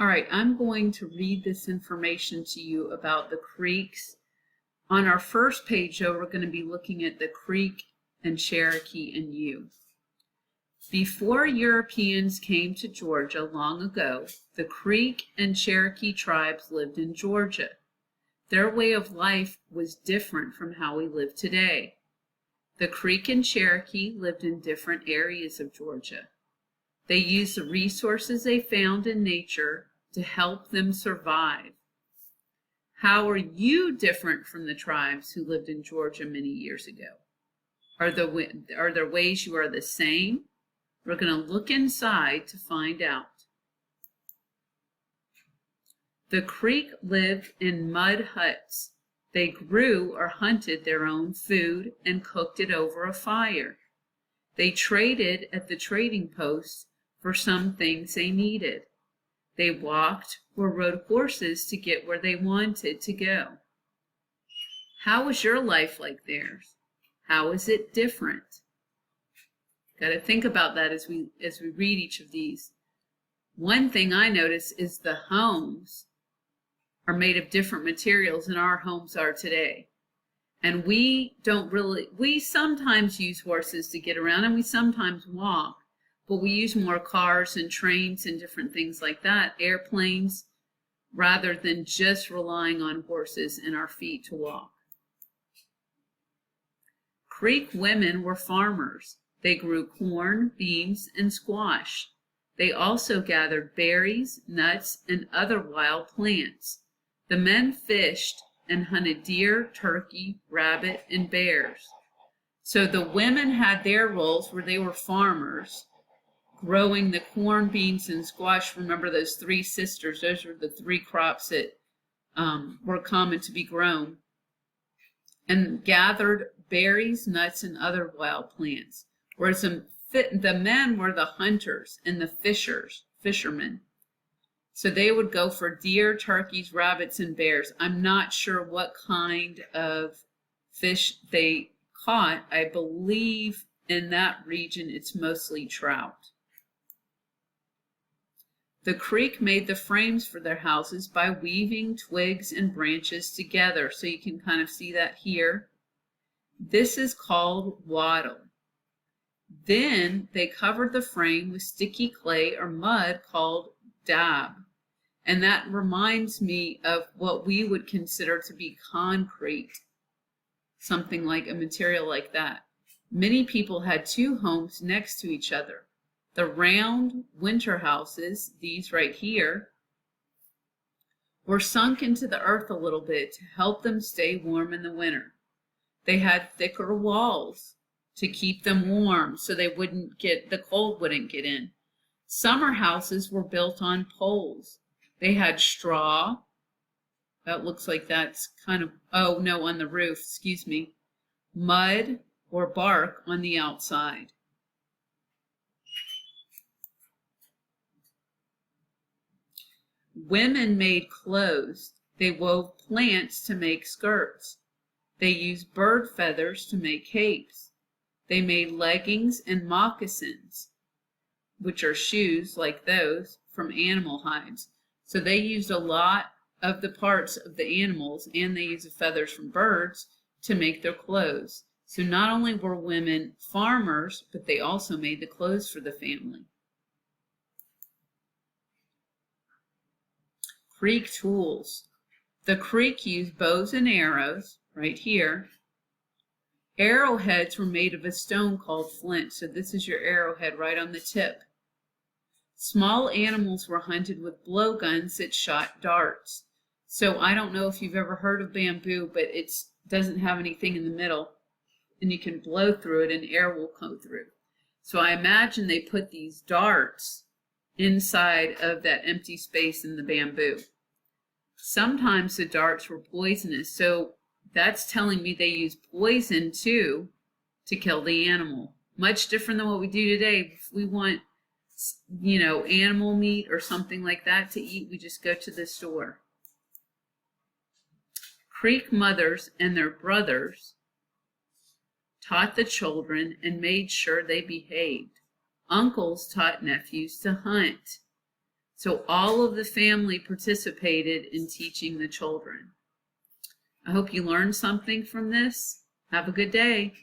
All right, I'm going to read this information to you about the Creeks. On our first page, though, we're going to be looking at the Creek and Cherokee and Ute. Before Europeans came to Georgia long ago, the Creek and Cherokee tribes lived in Georgia. Their way of life was different from how we live today. The Creek and Cherokee lived in different areas of Georgia. They used the resources they found in nature to help them survive. How are you different from the tribes who lived in Georgia many years ago? Are there ways you are the same? We're going to look inside to find out. The Creek lived in mud huts. They grew or hunted their own food and cooked it over a fire. They traded at the trading posts for some things they needed. They walked or rode horses to get where they wanted to go. How is your life like theirs? How is it different? Got to think about that as we read each of these. One thing I notice is the homes are made of different materials than our homes are today. And we sometimes use horses to get around, and we sometimes walk, but we use more cars and trains and different things like that, airplanes, rather than just relying on horses and our feet to walk. Creek women were farmers. They grew corn, beans, and squash. They also gathered berries, nuts, and other wild plants. The men fished and hunted deer, turkey, rabbit, and bears. So the women had their roles where they were farmers, growing the corn, beans, and squash. Remember those three sisters? Those were the three crops that were common to be grown. And gathered berries, nuts, and other wild plants. Whereas the men were the hunters and the fishermen. So they would go for deer, turkeys, rabbits, and bears. I'm not sure what kind of fish they caught. I believe in that region it's mostly trout. The Creek made the frames for their houses by weaving twigs and branches together. So you can kind of see that here. This is called wattle. Then they covered the frame with sticky clay or mud called dab. And that reminds me of what we would consider to be concrete, something like a material like that. Many people had two homes next to each other. The round winter houses, these right here, were sunk into the earth a little bit to help them stay warm in the winter. They had thicker walls to keep them warm so the cold wouldn't get in. Summer houses were built on poles. They had straw. That looks like that's kind of, oh no, on the roof, excuse me. Mud or bark on the outside. Women made clothes. They wove plants to make skirts. They used bird feathers to make capes. They made leggings and moccasins, which are shoes like those from animal hides. So they used a lot of the parts of the animals, and they used the feathers from birds to make their clothes. So not only were women farmers, but they also made the clothes for the family. Creek tools. The Creek used bows and arrows, right here. Arrowheads were made of a stone called flint. So this is your arrowhead right on the tip. Small animals were hunted with blowguns that shot darts. So I don't know if you've ever heard of bamboo, but it doesn't have anything in the middle, and you can blow through it and air will go through. So I imagine they put these darts inside of that empty space in the bamboo. Sometimes the darts were poisonous, so that's telling me they used poison too to kill the animal. Much different than what we do today. If we want, animal meat or something like that to eat, we just go to the store. Creek mothers and their brothers taught the children and made sure they behaved. Uncles taught nephews to hunt. So all of the family participated in teaching the children. I hope you learned something from this. Have a good day.